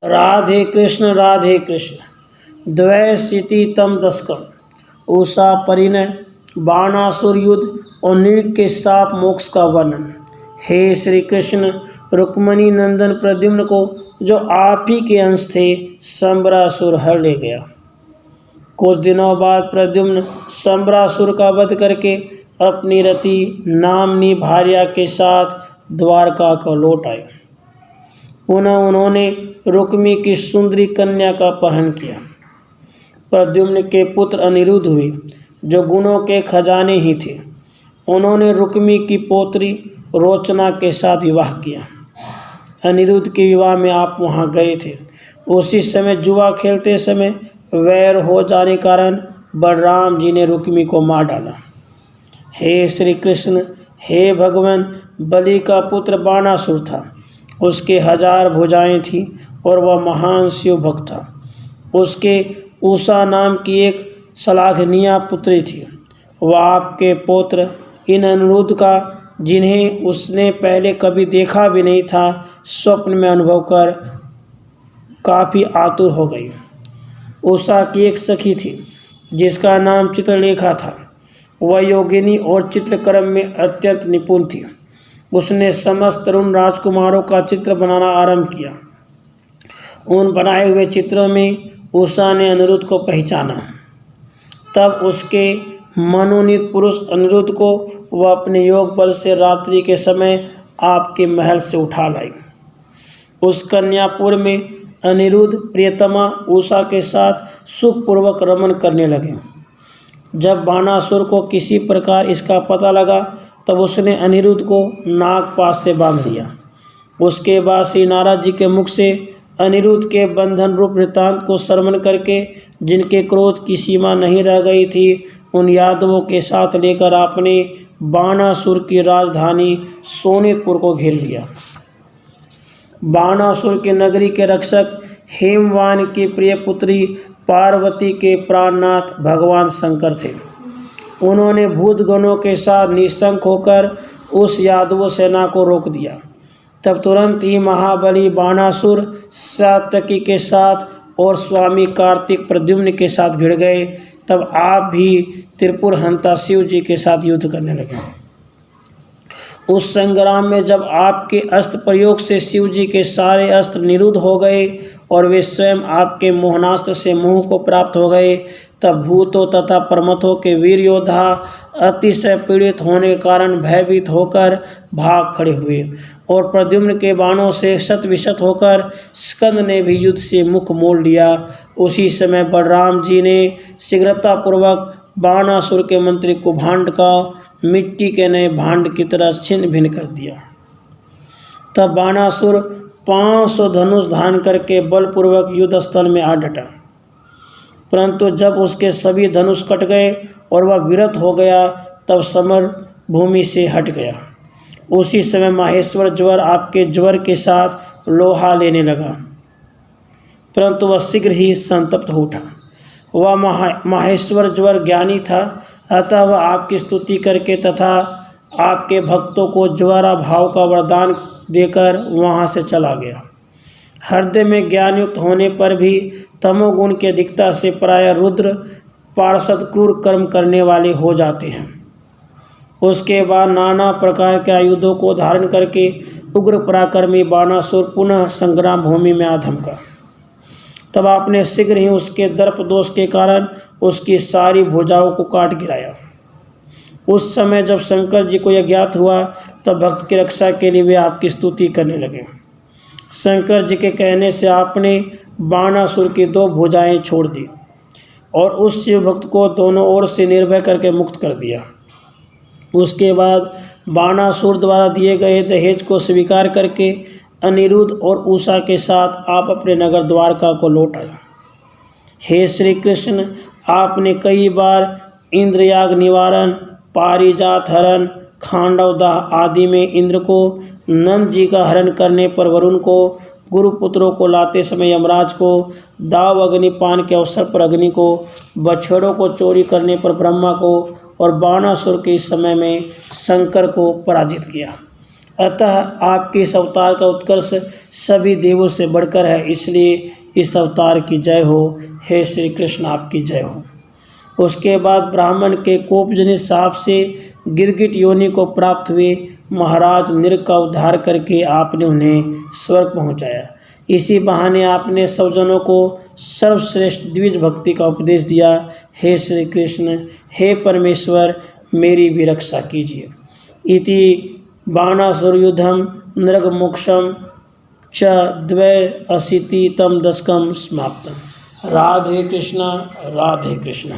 राधे कृष्ण द्वैसिति तम दशकम। उषा परिणय, बाणासुर युद्ध और नृग के साप मोक्ष का वर्णन। हे श्री कृष्ण, रुक्मणी नंदन प्रद्युम्न को जो आप ही के अंश थे, संबरासुर हर ले गया। कुछ दिनों बाद प्रद्युम्न संबरासुर का वध करके अपनी रति नामनी भार्या के साथ द्वारका को लौट आए। पुनः उन्होंने रुक्मी की सुंदरी कन्या का अपहरण किया। प्रद्युम्न के पुत्र अनिरुद्ध हुए, जो गुणों के खजाने ही थे। उन्होंने रुक्मी की पौत्री रोचना के साथ विवाह किया। अनिरुद्ध के विवाह में आप वहां गए थे। उसी समय जुआ खेलते समय वैर हो जाने कारण बलराम जी ने रुक्मी को मार डाला। हे श्री कृष्ण, हे भगवान, बलि का पुत्र बाणासुर था। उसके 1000 भुजाएं थीं और वह महान शिव भक्त था। उसके उषा नाम की एक श्लाघनीय पुत्री थी। वह आपके पौत्र इन अनिरुद्ध का, जिन्हें उसने पहले कभी देखा भी नहीं था, स्वप्न में अनुभव कर काफ़ी आतुर हो गई। उषा की एक सखी थी जिसका नाम चित्रलेखा था। वह योगिनी और चित्रकर्म में अत्यंत निपुण थी। उसने समस्त तरुण राजकुमारों का चित्र बनाना आरंभ किया। उन बनाए हुए चित्रों में उषा ने अनिरुद्ध को पहचाना। तब उसके मनोनीत पुरुष अनिरुद्ध को वह अपने योग बल से रात्रि के समय आपके महल से उठा लाई। उस कन्यापुर में अनिरुद्ध प्रियतमा उषा के साथ सुखपूर्वक रमन करने लगे। जब बाणासुर को किसी प्रकार इसका पता लगा, तब उसने अनिरुद्ध को नागपाश से बांध लिया। उसके बाद श्री नारद जी के मुख से अनिरुद्ध के बंधन रूप वृत्तांत को श्रवण करके, जिनके क्रोध की सीमा नहीं रह गई थी, उन यादवों के साथ लेकर आपने बाणासुर की राजधानी सोनेतपुर को घेर लिया। बाणासुर के नगरी के रक्षक हेमवान की प्रिय पुत्री पार्वती के प्राणनाथ भगवान शंकर थे। उन्होंने भूतगणों के साथ निशंक होकर उस यादव सेना को रोक दिया। तब तुरंत ही महाबली बाणासुर सात्यकी के साथ और स्वामी कार्तिक प्रद्युम्न के साथ भिड़ गए। तब आप भी त्रिपुर हंता शिव जी के साथ युद्ध करने लगे। उस संग्राम में जब आपके अस्त्र प्रयोग से शिव जी के सारे अस्त्र निरुद्ध हो गए और वे स्वयं आपके मोहनास्त्र से मोह को प्राप्त हो गए, तब भूतों तथा परमथों के वीर योद्धा अतिशय पीड़ित होने के कारण भयभीत होकर भाग खड़े हुए और प्रद्युम्न के बाणों से शतविशत होकर स्कंद ने भी युद्ध से मुख मोड़ लिया। उसी समय बलराम जी ने शीघ्रतापूर्वक बाणासुर के मंत्री कुभांड का मिट्टी के नए भांड की तरह छिन्न भिन्न कर दिया। तब बाणासुर 500 धनुष धारण करके बलपूर्वक युद्ध स्थल में आ डटा, परंतु जब उसके सभी धनुष कट गए और वह विरत हो गया, तब समर भूमि से हट गया। उसी समय माहेश्वर ज्वर आपके ज्वर के साथ लोहा लेने लगा, परंतु वह शीघ्र ही संतप्त हो उठा। वह माहेश्वर ज्वर ज्ञानी था, अतः वह आपकी स्तुति करके तथा आपके भक्तों को ज्वारा भाव का वरदान देकर वहाँ से चला गया। हृदय में ज्ञान युक्त होने पर भी तमोगुण की अधिकता से प्रायः रुद्र पार्षद क्रूर कर्म करने वाले हो जाते हैं। उसके बाद नाना प्रकार के आयुधों को धारण करके उग्र पराक्रमी बाणासुर पुनः संग्राम भूमि में आ धमका। तब आपने शीघ्र ही उसके दर्प दोष के कारण उसकी सारी भुजाओं को काट गिराया। उस समय जब शंकर जी को यह ज्ञात हुआ, तब भक्त की रक्षा के लिए वे आपकी स्तुति करने लगे। शंकर जी के कहने से आपने बाणासुर की 2 भुजाएं छोड़ दी और उस शिव भक्त को दोनों ओर से निर्भय करके मुक्त कर दिया। उसके बाद बाणासुर द्वारा दिए गए दहेज को स्वीकार करके अनिरुद्ध और उषा के साथ आप अपने नगर द्वारका को लौट आए। हे श्री कृष्ण, आपने कई बार इंद्रयाग निवारण, पारिजात हरण, खांडवदाह आदि में इंद्र को, नंद जी का हरण करने पर वरुण को, गुरुपुत्रों को लाते समय यमराज को, दाव अग्निपान के अवसर पर अग्नि को, बछड़ों को चोरी करने पर ब्रह्मा को और बाणासुर के इस समय में शंकर को पराजित किया। अतः आपके इस अवतार का उत्कर्ष सभी देवों से बढ़कर है, इसलिए इस अवतार की जय हो। हे श्री कृष्ण, आपकी जय हो। उसके बाद ब्राह्मण के कोपजनित साप से गिरगिट योनि को प्राप्त हुए महाराज नृग का उद्धार करके आपने उन्हें स्वर्ग पहुंचाया। इसी बहाने आपने सब जनों को सर्वश्रेष्ठ द्विज भक्ति का उपदेश दिया। हे श्री कृष्ण, हे परमेश्वर, मेरी भी रक्षा कीजिए। इति बाणासुरयुद्धम नृगमोक्षम च 82तम दशकम समाप्तम। राधे कृष्ण, राधे कृष्ण।